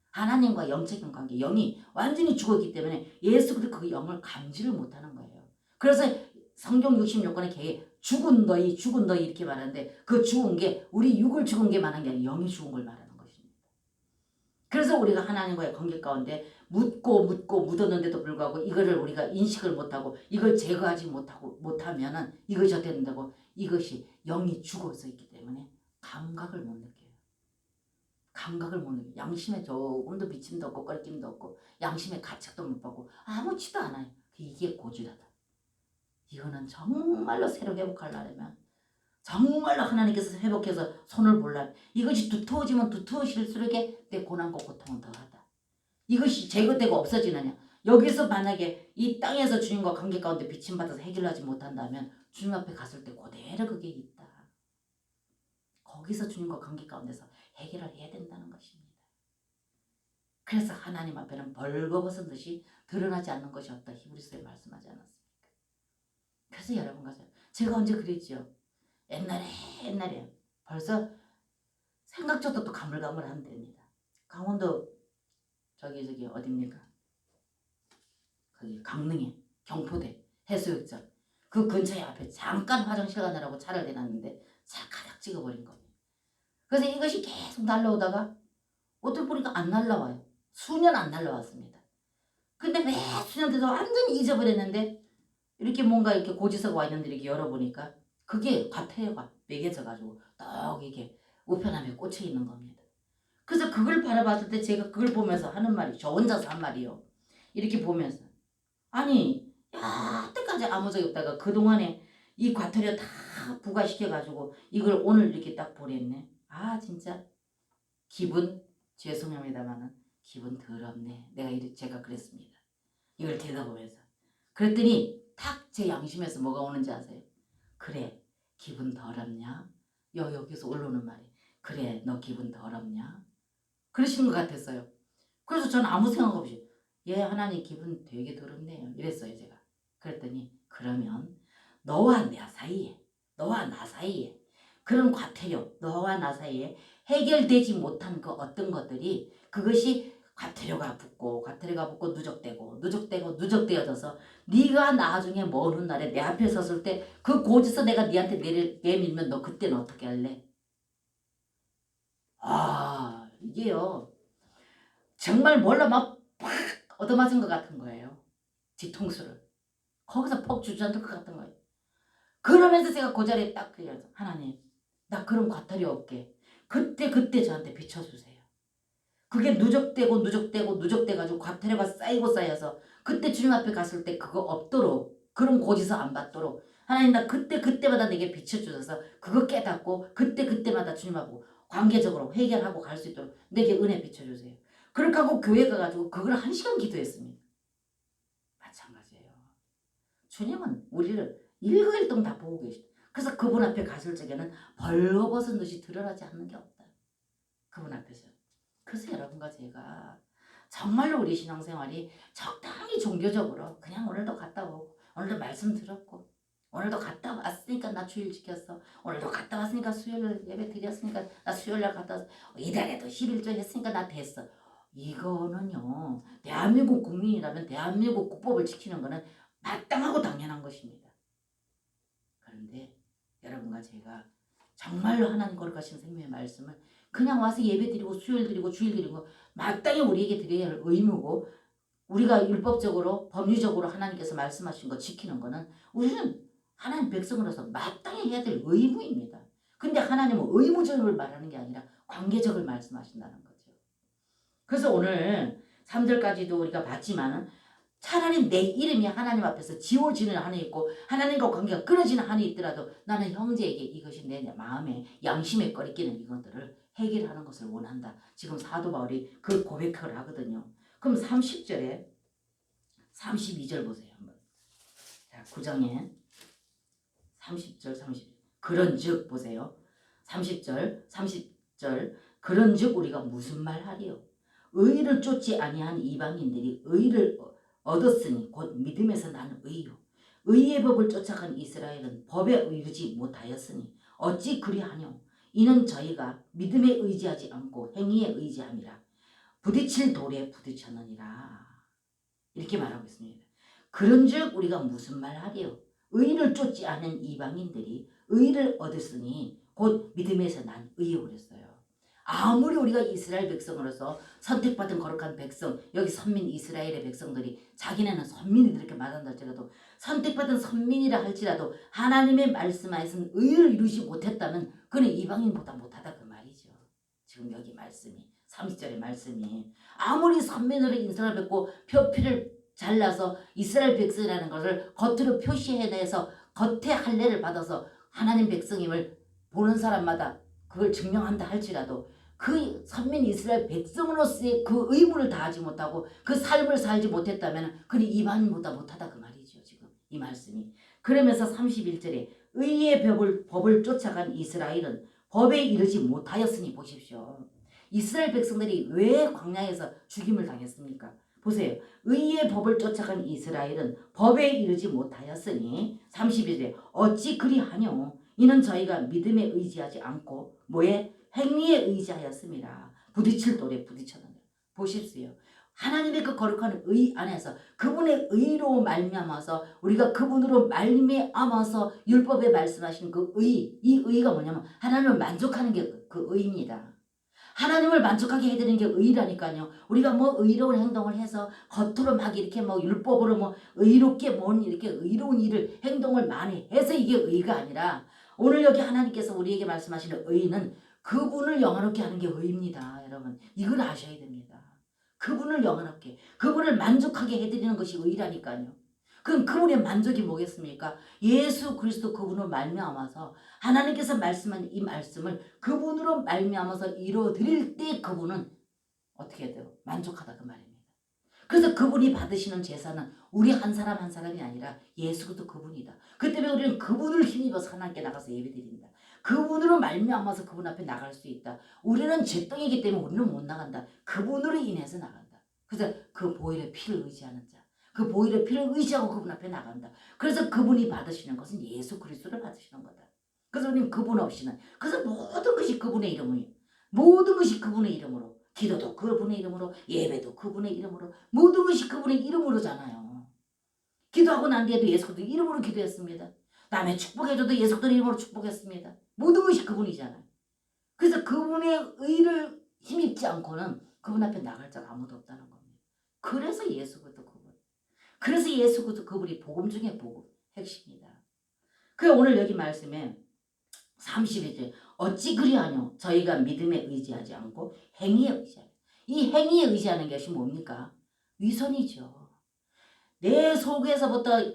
하나님과 영적인 관계, 영이 완전히 죽었기 때문에 예수 그리스도 그 영을 감지를 못하는 거예요. 그래서 성경 66권에 개 죽은 너희 이렇게 말하는데 그 죽은 게 우리 육을 죽은 게 말한 게 아니라 영이 죽은 걸 말하는 것입니다. 그래서 우리가 하나님과의 관계 가운데 묻고 묻었는데도 불구하고 이거를 우리가 인식을 못하고 이걸 제거하지 못하면은 이것이 어떻게 된다고? 이것이 영이 죽어서 있기 때문에 감각을 못 느껴요. 감각을 못 느껴요. 양심에 조금도 비침도 없고 껄낌도 없고 양심에 가책도 못 받고 아무렇지도 않아요. 이게 고지라다. 이거는 정말로 새로 회복하려면 정말로 하나님께서 회복해서 손을 볼라면 이것이 두터워지면 두터워질수록 내 고난과 고통은 더하다. 이것이 제거되고 없어지느냐. 여기서 만약에 이 땅에서 주님과 관계 가운데 비침받아서 해결하지 못한다면 주님 앞에 갔을 때 그대로 그게 있다. 거기서 주님과 관계 가운데서 해결을 해야 된다는 것입니다. 그래서 하나님 앞에는 벌거벗은 듯이 드러나지 않는 것이 없다. 히브리서에 말씀하지 않았습니까? 그래서 여러분과 제가 언제 그랬죠? 옛날에 벌써 생각조차 또 가물가물한답니다. 강원도 저기 어딥니까? 거기 강릉에 경포대 해수욕장 그 근처에 앞에 잠깐 화장실 가느라고 차를 대놨는데 차 가닥 찍어버린 거예요. 그래서 이것이 계속 날라오다가 어떨 보니까 안 날라와요. 수년 안 날라왔습니다. 근데 매 수년 돼서 완전히 잊어버렸는데 이렇게 뭔가 이렇게 고지서가 와 있는데 이렇게 열어보니까 그게 과태료가 매겨져가지고 떡 이게 우편함에 꽂혀 있는 겁니다. 그래서 그걸 바라봤을 때 제가 그걸 보면서 하는 말이 저 혼자서 한 말이요. 이렇게 보면서 아니 여태까지 아무 적이 없다가 그동안에 이 과태료 다 부과시켜가지고 이걸 오늘 이렇게 딱 보냈네. 아 진짜 기분 죄송합니다만은 기분 더럽네. 제가 그랬습니다. 이걸 들여다보면서 그랬더니 탁 제 양심에서 뭐가 오는지 아세요? 그래 기분 더럽냐? 여기서 올라오는 말이 그래 너 기분 더럽냐? 그러시는 것 같았어요. 그래서 저는 아무 생각 없이 예 하나님 기분 되게 더럽네요 이랬어요 제가. 그랬더니 그러면 너와 나 사이에 그런 과태료 너와 나 사이에 해결되지 못한 그 어떤 것들이 그것이 과태료가 붙고 누적되어져서 네가 나중에 먼 훗날에 내 앞에 섰을 때 그 고지서 내가 네한테 내밀면 너 그때는 어떻게 할래? 아 이게요 정말 몰라 막 팍 얻어맞은 것 같은 거예요. 뒤통수를 거기서 퍽 주저앉을 것 같은 거예요. 그러면서 제가 그 자리에 딱 그래서 하나님 나 그런 과탈이 없게 그때 저한테 비춰주세요. 그게 누적돼가지고 과태료가 쌓여서 그때 주님 앞에 갔을 때 그거 없도록 그런 고지서 안 받도록 하나님 나 그때마다 내게 비춰주셔서 그거 깨닫고 그때마다 주님 하고 관계적으로 해결하고 갈 수 있도록 내게 은혜 비춰주세요. 그렇게 하고 교회 가가지고 그걸 1시간 기도했습니다. 마찬가지예요. 주님은 우리를 일거일동 다 보고 계시다. 그래서 그분 앞에 갔을 적에는 벌거벗은 듯이 드러나지 않는 게 없다. 그분 앞에서. 그래서 여러분과 제가 정말로 우리 신앙생활이 적당히 종교적으로 그냥 오늘도 갔다 오고 오늘도 말씀 들었고 오늘도 갔다 왔으니까 나 주일 지켰어. 오늘도 갔다 왔으니까 수요일 예배 드렸으니까 나 수요일날 갔다 왔어. 이달에도 11조 했으니까 나 됐어. 이거는요. 대한민국 국민이라면 대한민국 국법을 지키는 거는 마땅하고 당연한 것입니다. 그런데 여러분과 제가 정말로 하나님 거룩하신 생명의 말씀을 그냥 와서 예배 드리고 수요일 드리고 주일 드리고 마땅히 우리에게 드려야 할 의무고 우리가 율법적으로 법률적으로 하나님께서 말씀하신 거 지키는 거는 우리는 하나님 백성으로서 마땅히 해야 될 의무입니다. 근데 하나님은 의무적을 말하는 게 아니라 관계적을 말씀하신다는 거죠. 그래서 오늘 3절까지도 우리가 봤지만 차라리 내 이름이 하나님 앞에서 지워지는 한이 있고 하나님과 관계가 끊어지는 한이 있더라도 나는 형제에게 이것이 내 마음에 양심에 꺼리끼는 이것들을 해결하는 것을 원한다. 지금 사도 바울이 그 고백을 하거든요. 그럼 30절에 32절 보세요. 한번. 자, 9장에 30절 30 그런즉 보세요. 30절 그런즉 우리가 무슨 말하리요? 의를 쫓지 아니한 이방인들이 의를 얻었으니 곧 믿음에서 나는 의요. 의의 법을 쫓아간 이스라엘은 법에 의지 못하였으니 어찌 그리하뇨? 이는 저희가 믿음에 의지하지 않고 행위에 의지함이라. 부딪힐 돌에 부딪혔느니라. 이렇게 말하고 있습니다. 그런즉 우리가 무슨 말하리요? 의를 쫓지 않은 이방인들이 의를 얻었으니 곧 믿음에서 난 의요 그랬어요. 아무리 우리가 이스라엘 백성으로서 선택받은 거룩한 백성 여기 선민 이스라엘의 백성들이 자기네는 선민이들 이렇게 말한다 할지라도 선택받은 선민이라 할지라도 하나님의 말씀하신 의를 이루지 못했다면 그는 이방인보다 못하다 그 말이죠. 지금 여기 말씀이 30절의 말씀이 아무리 선민으로 인상을 뵙고 표피를 잘라서 이스라엘 백성이라는 것을 겉으로 표시해내서 겉에 할례를 받아서 하나님 백성임을 보는 사람마다 그걸 증명한다 할지라도 그 선민 이스라엘 백성으로서의 그 의무를 다하지 못하고 그 삶을 살지 못했다면 그는 이방인보다 못하다 그 말이죠. 지금 이 말씀이. 그러면서 31절에 의의 법을 쫓아간 이스라엘은 법에 이르지 못하였으니 보십시오. 이스라엘 백성들이 왜 광야에서 죽임을 당했습니까? 보세요. 의의 법을 쫓아간 이스라엘은 법에 이르지 못하였으니 32절에 어찌 그리하뇨 이는 저희가 믿음에 의지하지 않고 뭐에 행위에 의지하였습니다. 부딪힐 돌에 부딪혔는데 보십시오. 하나님의 그 거룩한 의 안에서 그분의 의로 말미암아서 우리가 그분으로 말미암아서 율법에 말씀하신 그 의, 이 의가 뭐냐면 하나님을 만족하는 게 그 의입니다. 하나님을 만족하게 해드리는 게 의라니까요. 우리가 뭐 의로운 행동을 해서 겉으로 막 이렇게 뭐 율법으로 뭐 의롭게 뭔 이렇게 의로운 일을 행동을 많이 해서 이게 의가 아니라 오늘 여기 하나님께서 우리에게 말씀하시는 의는 그분을 영화롭게 하는 게 의입니다. 여러분 이걸 아셔야 됩니다. 그분을 영화롭게 그분을 만족하게 해드리는 것이 의라니까요. 그럼 그분의 만족이 뭐겠습니까? 예수 그리스도 그분으로 말미암아서 하나님께서 말씀한 이 말씀을 그분으로 말미암아서 이루어드릴 때 그분은 어떻게 돼요? 만족하다 그 말입니다. 그래서 그분이 받으시는 제사는 우리 한 사람 한 사람이 아니라 예수 그리스도 그분이다. 그 때문에 우리는 그분을 힘입어서 하나님께 나가서 예배드립니다. 그분으로 말미암아서 그분 앞에 나갈 수 있다. 우리는 죄덩이기 때문에 우리는 못 나간다. 그분으로 인해서 나간다. 그래서 그 보혈의 피를 의지하는 자. 그 보혈의 피를 의지하고 그분 앞에 나간다. 그래서 그분이 받으시는 것은 예수 그리스도를 받으시는 거다. 그래서 우리는 그분 없이는 그래서 모든 것이 그분의 이름이에요. 모든 것이 그분의 이름으로 기도도 그분의 이름으로 예배도 그분의 이름으로 모든 것이 그분의 이름으로잖아요. 기도하고 난 뒤에도 예수 그리스도 이름으로 기도했습니다. 남의 축복해줘도 예수 그리스도 이름으로 축복했습니다. 모든 것이 그분이잖아요. 그래서 그분의 의를 힘입지 않고는 그분 앞에 나갈 자가 아무도 없다는 겁니다. 그래서 예수 그리스도 그분. 그래서 예수 그리스도 그분이 복음 중에 복음 핵심이다. 그 오늘 여기 말씀에 32절 어찌 그리하뇨 저희가 믿음에 의지하지 않고 행위에 의지하며 이 행위에 의지하는 것이 뭡니까? 위선이죠. 내 속에서부터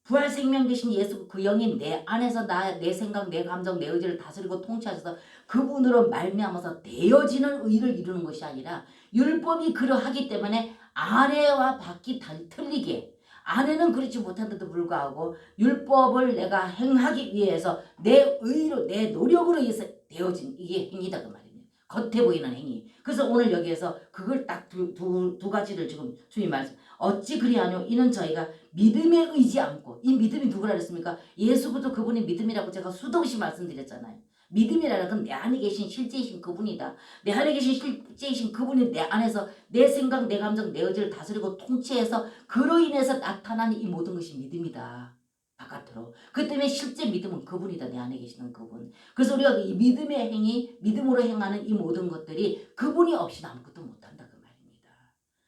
부활생명 되신 예수 그 영이 내 안에서 내 생각 내 감정 내 의지를 다스리고 통치하셔서 그분으로 말미암아서 되어지는 의를 이루는 것이 아니라 율법이 그러하기 때문에 아래와 밖이 틀리게 아내는 그렇지 못한데도 불구하고 율법을 내가 행하기 위해서 내 의로 내 노력으로 해서 되어진 이게 행위다 그 말입니다. 겉에 보이는 행위. 그래서 오늘 여기에서 그걸 딱 두 가지를 지금 주님 말씀 어찌 그리하뇨 이는 저희가 믿음에 의지 않고 이 믿음이 누구라 그랬습니까? 예수부터 그분이 믿음이라고 제가 수도 없이 말씀드렸잖아요. 믿음이라는 건 내 안에 계신 실제이신 그분이다. 내 안에 계신 실제이신 그분이 내 안에서 내 생각, 내 감정, 내 의지를 다스리고 통치해서 그로 인해서 나타나는 이 모든 것이 믿음이다. 바깥으로. 그 때문에 실제 믿음은 그분이다. 내 안에 계시는 그분. 그래서 우리가 이 믿음의 행위, 믿음으로 행하는 이 모든 것들이 그분이 없이는 아무것도 못한다. 그 말입니다.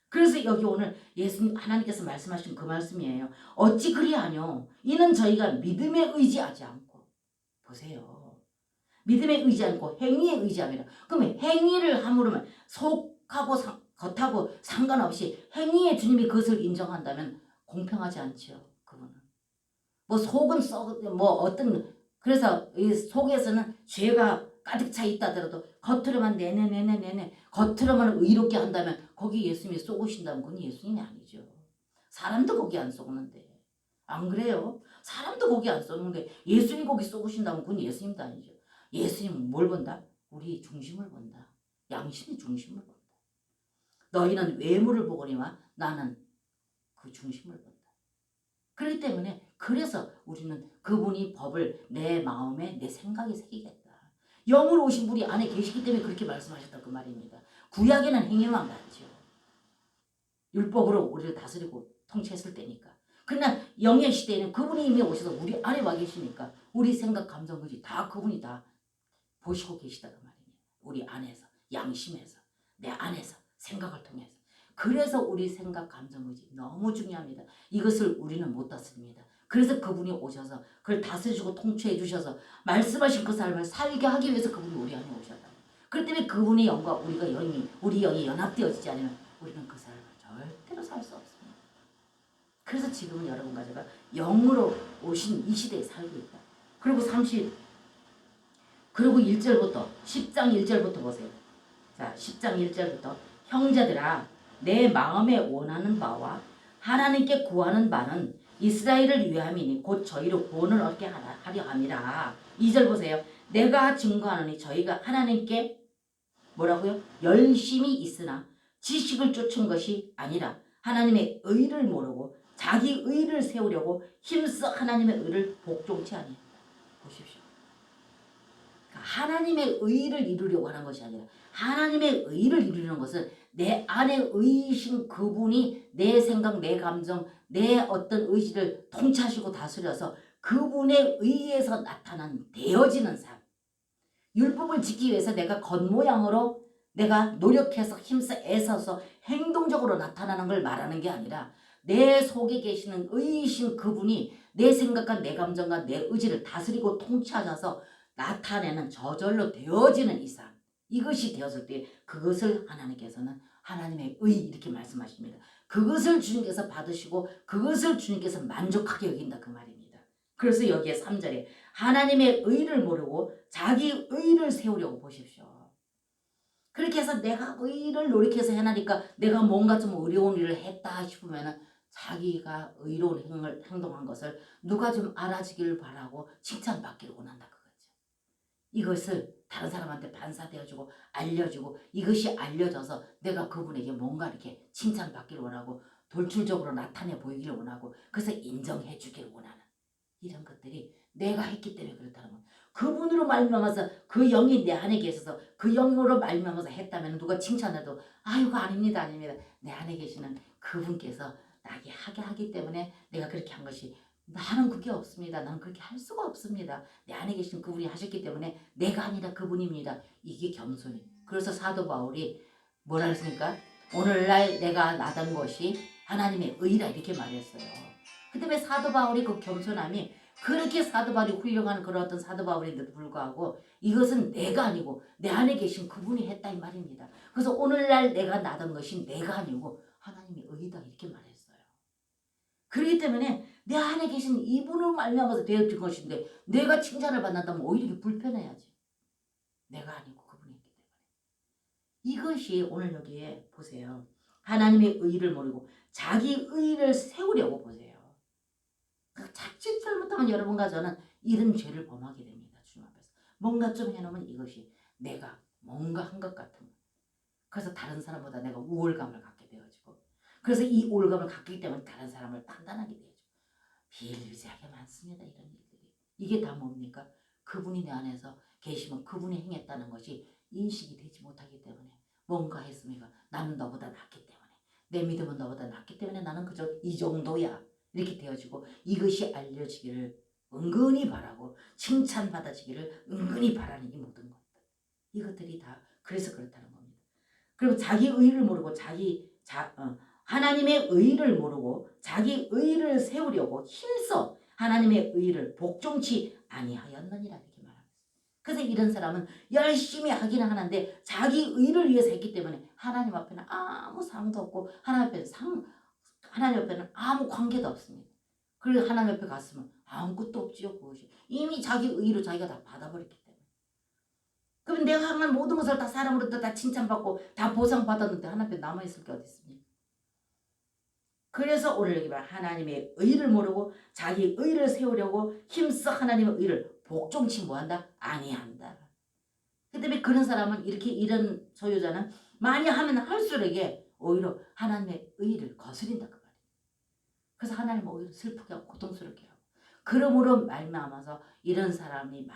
그래서 여기 오늘 예수님 하나님께서 말씀하신 그 말씀이에요. 어찌 그리하뇨? 이는 저희가 믿음에 의지하지 않고. 보세요. 믿음에 의지 않고 행위에 의지하면 그러면 행위를 함으로면 속하고 겉하고 상관없이 행위에 주님이 그것을 인정한다면 공평하지 않죠. 그분은 뭐 속은 뭐 어떤 그래서 이 속에서는 죄가 가득 차 있다 하더라도 겉으로만 내내 겉으로만 의롭게 한다면 거기 예수님이 쏘으신다면 그건 예수님이 아니죠. 사람도 거기 안 쏘는데 안 그래요? 사람도 거기 안 쏘는데 예수님 거기 쏘으신다면 그건 예수님도 아니죠. 예수님은 뭘 본다? 우리 중심을 본다. 양심의 중심을 본다. 너희는 외모를 보거니와 나는 그 중심을 본다. 그렇기 때문에 그래서 우리는 그분이 법을 내 마음에 내 생각에 새기겠다. 영으로 오신 분이 안에 계시기 때문에 그렇게 말씀하셨다 그 말입니다. 구약에는 행위만 봤죠. 율법으로 우리를 다스리고 통치했을 때니까. 그러나 영의 시대에는 그분이 이미 오셔서 우리 안에 와 계시니까 우리 생각 감정 의지 다 그분이 다 보시고 계시다 그 말입니다. 우리 안에서 양심에서 내 안에서 생각을 통해서. 그래서 우리 생각 감정 의지 너무 중요합니다. 이것을 우리는 못 다스립니다. 그래서 그분이 오셔서 그걸 다스리시고 통치해 주셔서 말씀하신 그 삶을 살게 하기 위해서 그분이 우리 안에 오셨다. 그렇기 때문에 그분의 영과 우리 영이 연합되어지지 않으면 우리는 그 삶을 절대로 살 수 없습니다. 그래서 지금은 여러분과 제가 영으로 오신 이 시대에 살고 있다. 그리고 1절부터 10장 1절부터 보세요. 자, 10장 1절부터 형제들아 내 마음에 원하는 바와 하나님께 구하는 바는 이스라엘을 위함이니 곧 저희로 구원을 얻게 하려 함이라. 2절 보세요. 내가 증거하노니 저희가 하나님께 뭐라고요? 열심히 있으나 지식을 쫓은 것이 아니라 하나님의 의를 모르고 자기 의를 세우려고 힘써 하나님의 의를 복종치 아니하다. 보십시오. 하나님의 의를 이루려고 하는 것이 아니라 하나님의 의를 이루는 것은 내 안에 의이신 그분이 내 생각, 내 감정, 내 어떤 의지를 통치하시고 다스려서 그분의 의에서 나타난 되어지는 삶. 율법을 지키기 위해서 내가 겉모양으로 내가 노력해서 힘써 애써서 행동적으로 나타나는 걸 말하는 게 아니라 내 속에 계시는 의이신 그분이 내 생각과 내 감정과 내 의지를 다스리고 통치하셔서 나타내는 저절로 되어지는 이 삶. 이것이 되었을 때 그것을 하나님께서는 하나님의 의 이렇게 말씀하십니다. 그것을 주님께서 받으시고 그것을 주님께서 만족하게 여긴다 그 말입니다. 그래서 여기에 3절에 하나님의 의를 모르고 자기 의를 세우려고 보십시오. 그렇게 해서 내가 의를 노력해서 해나니까 내가 뭔가 좀 어려운 일을 했다 싶으면 자기가 의로운 행동한 것을 누가 좀 알아주기를 바라고 칭찬받기를 원한다 그거죠. 이것을 다른 사람한테 반사되어주고 알려주고 이것이 알려져서 내가 그분에게 뭔가 이렇게 칭찬받기를 원하고 돌출적으로 나타내 보이기를 원하고 그래서 인정해 주기를 원하는 이런 것들이 내가 했기 때문에 그렇다는 거예요. 그분으로 말미암아서 그 영이 내 안에 계셔서 그 영으로 말미암아서 했다면 누가 칭찬해도 아이고 아닙니다 아닙니다. 내 안에 계시는 그분께서 나에게 하게 하기 때문에 내가 그렇게 한 것이 나는 그게 없습니다. 나는 그렇게 할 수가 없습니다. 내 안에 계신 그분이 하셨기 때문에 내가 아니라 그분입니다. 이게 겸손이. 그래서 사도 바울이 뭐라 했습니까? 오늘날 내가 나던 것이 하나님의 의라 이렇게 말했어요. 그 때문에 사도 바울이 그 겸손함이 그렇게 사도 바울이 훌륭한 그런 어떤 사도 바울인데도 불구하고 이것은 내가 아니고 내 안에 계신 그분이 했다 이 말입니다. 그래서 오늘날 내가 나던 것이 내가 아니고 하나님의 의다 이렇게 말했어요. 그렇기 때문에 내 안에 계신 이분을 말미암아서 되어진 것인데 내가 칭찬을 받는다면 오히려 불편해야지. 내가 아니고 그분이 했기 때문에. 이것이 오늘 여기에 보세요. 하나님의 의를 모르고 자기 의를 세우려고 보세요. 자칫 잘못하면 여러분과 저는 이런 죄를 범하게 됩니다. 주님 앞에서. 뭔가 좀 해놓으면 이것이 내가 뭔가 한 것 같은 거. 그래서 다른 사람보다 내가 우월감을 갖게 되어지고 그래서 이 우월감을 갖기 때문에 다른 사람을 판단하게 되어지고 비일비재하게 많습니다. 이런 일들이. 이게 다 뭡니까? 그분이 내 안에서 계시면 그분이 행했다는 것이 인식이 되지 못하기 때문에 뭔가 했습니까? 나는 너보다 낫기 때문에 내 믿음은 너보다 낫기 때문에 나는 그저 이 정도야. 이렇게 되어지고 이것이 알려지기를 은근히 바라고 칭찬받아지기를 은근히 바라는 이 모든 것들. 이것들이 다 그래서 그렇다는 겁니다. 그리고 자기 의를 모르고 하나님의 의를 모르고 자기 의를 세우려고 힘써 하나님의 의를 복종치 아니하였느니라 이렇게 말합니다. 그래서 이런 사람은 열심히 하기는 하는데 자기 의를 위해서 했기 때문에 하나님 앞에는 아무 상도 없고 하나님 옆에는 아무 관계도 없습니다. 그리고 하나님 옆에 갔으면 아무것도 없지요. 그것이 이미 자기 의로 자기가 다 받아버렸기 때문에. 그러면 내가 한 모든 것을 다 사람으로부터 다 칭찬받고 다 보상받았는데 하나님 앞에 남아있을 게 어디 있습니까? 그래서 오늘 여기 봐 하나님의 의를 모르고 자기 의를 세우려고 힘써 하나님의 의를 복종치 뭐한다? 아니한다. 그 때문에 그런 사람은 이런 소유자는 많이 하면 할수록 오히려 하나님의 의를 거스린다. 그래서 하나님 오히려 슬프게 하고 고통스럽게 하고 그러므로 말미암아서 이런 사람이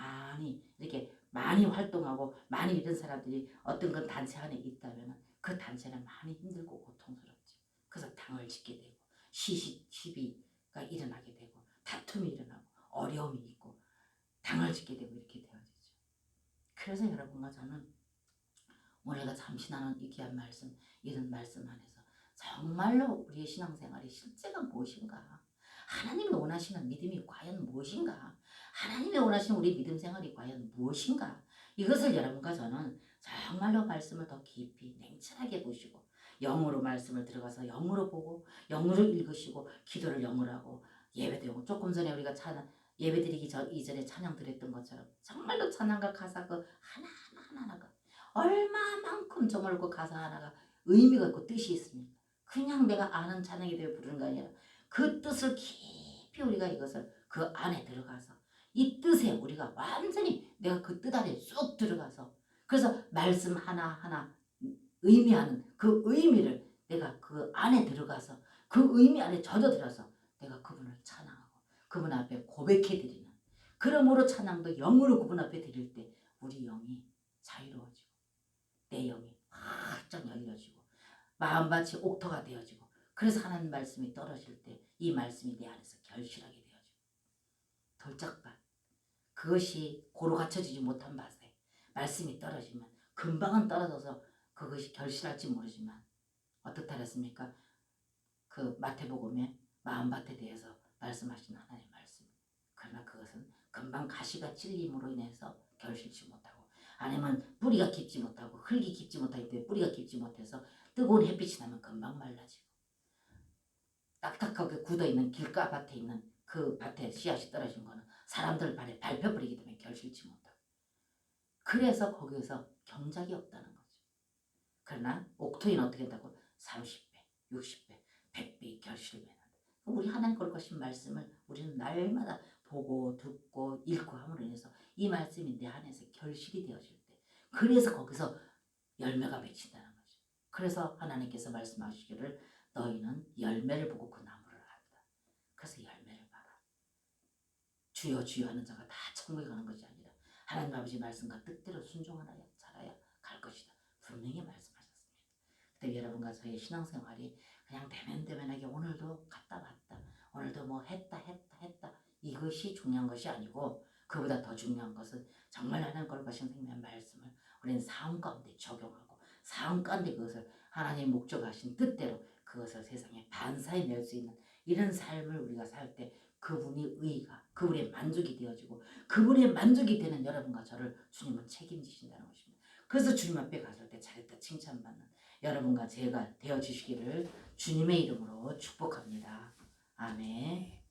이렇게 많이 활동하고 많이 이런 사람들이 어떤 그 단체 안에 있다면 그 단체는 많이 힘들고 고통스럽죠. 그래서 당을 짓게 되고 시비가 일어나게 되고 다툼이 일어나고 어려움이 있고 당을 짓게 되고 이렇게 되어지죠. 그래서 여러분과 저는 오늘가 잠시 나눈 이 귀한 말씀 이런 말씀 안에서 정말로 우리의 신앙생활의 실제가 무엇인가? 하나님이 원하시는 믿음이 과연 무엇인가? 하나님이 원하시는 우리 믿음 생활이 과연 무엇인가? 이것을 여러분과 저는 정말로 말씀을 더 깊이 냉철하게 보시고 영으로 말씀을 들어가서 영으로 보고 영으로 읽으시고 기도를 영으로 하고 예배도 영으로 조금 전에 우리가 예배드리기 이전에 찬양 드렸던 것처럼 정말로 찬양과 가사 그 하나하나가 얼마만큼 정말 그 가사 하나가 의미가 있고 뜻이 있습니까? 그냥 내가 아는 찬양이 되어 부르는 거 아니라 그 뜻을 깊이 우리가 이것을 그 안에 들어가서 이 뜻에 우리가 완전히 내가 그 뜻 안에 쑥 들어가서 그래서 말씀 하나하나 의미하는 그 의미를 내가 그 안에 들어가서 그 의미 안에 젖어들어서 내가 그분을 찬양하고 그분 앞에 고백해드리는, 그러므로 찬양도 영으로 그분 앞에 드릴 때 우리 영이 자유로워지고 내 영이 활짝 열려지고 마음밭이 옥토가 되어지고, 그래서 하나님 말씀이 떨어질 때 이 말씀이 내 안에서 결실하게 되어지고, 돌짝밭, 그것이 고루 갖춰지지 못한 밭에 말씀이 떨어지면 금방은 떨어져서 그것이 결실할지 모르지만 어떻다 그랬습니까? 그 마태복음에 마음밭에 대해서 말씀하신 하나님의 말씀, 그러나 그것은 금방 가시가 찔림으로 인해서 결실치 못하고, 아니면 뿌리가 깊지 못하고 흙이 깊지 못하기 때문에 뿌리가 깊지 못해서 뜨거운 햇빛이 나면 금방 말라지고, 딱딱하게 굳어있는 길가밭에 있는 그 밭에 씨앗이 떨어진 거는 사람들 발에 밟혀버리기 때문에 결실치 못하고, 그래서 거기에서 경작이 없다는 거죠. 그러나 옥토인은 어떻게 한다고? 30배, 60배, 100배 결실되는, 우리 하나님 걸 것인 말씀을 우리는 날마다 보고 듣고 읽고 함으로 인해서 이 말씀이 내 안에서 결실이 되어질 때, 그래서 거기서 열매가 맺힌다는 거죠. 그래서 하나님께서 말씀하시기를 너희는 열매를 보고 그 나무를 안다. 그래서 열매를 봐라. 주여 주여 하는 자가 다 천국에 가는 것이 아니라 하나님 아버지 말씀과 뜻대로 순종하여 자라야 갈 것이다. 분명히 말씀하셨습니다. 그때 여러분과 저의 신앙생활이 그냥 대면대면하게 오늘도 갔다 왔다, 오늘도 뭐 했다 이것이 중요한 것이 아니고, 그보다 더 중요한 것은 정말 하나님 걸 것인 생명의 말씀을 우리는 삶 가운데 적용하고 삶 가운데 그것을 하나님 목적하신 뜻대로 그것을 세상에 반사해 낼 수 있는 이런 삶을 우리가 살 때 그분이 의가, 그분의 만족이 되어지고 그분의 만족이 되는 여러분과 저를 주님은 책임지신다는 것입니다. 그래서 주님 앞에 갔을 때 잘했다 칭찬받는 여러분과 제가 되어주시기를 주님의 이름으로 축복합니다. 아멘.